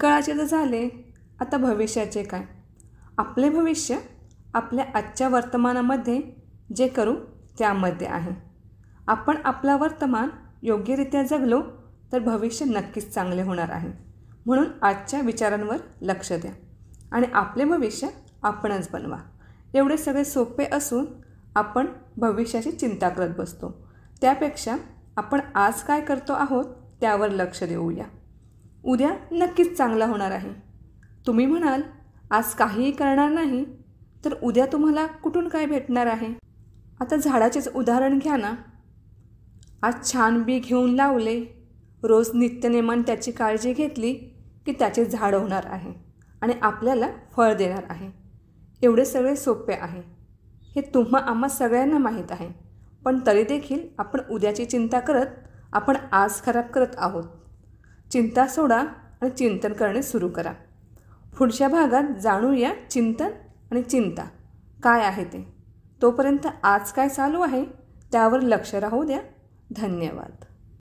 भूतकाळाचे तर झाले, आता भविष्याचे काय? आपले भविष्य आपल्या आजच्या वर्तमानामध्ये जे करू त्यामध्ये आहे. आपण आपला वर्तमान योग्यरित्या जगलो तर भविष्य नक्कीच चांगले होणार आहे. म्हणून आजच्या विचारांवर लक्ष द्या आणि आपले भविष्य आपणच बनवा. एवढे सगळे सोपे असून आपण भविष्याची चिंता करत बसतो. त्यापेक्षा आपण आज काय करतो आहोत त्यावर लक्ष देऊया. उद्या नक्कीच चांगला होणार आहे. तुम्ही म्हणाल आज काहीही करणार नाही तर उद्या तुम्हाला कुठून काय भेटणार आहे? आता झाडाचेच उदाहरण घ्या ना. आज छान बी घेऊन लावले, रोज नित्यनेमान त्याची काळजी घेतली की त्याचे झाड होणार आहे आणि आपल्याला फळ देणार आहे. एवढे सगळे सोपे आहे. हे तुम्हा आम्हा सगळ्यांना माहीत आहे. पण तरी देखील आपण उद्याची चिंता करत आपण आज खराब करत आहोत. चिंता सोडा आणि चिंतन करणे सुरू करा. पुढच्या भागात जाणूया चिंतन आणि चिंता काय आहे ते. तोपर्यंत आज काय चालू आहे त्यावर लक्ष राहू द्या. धन्यवाद.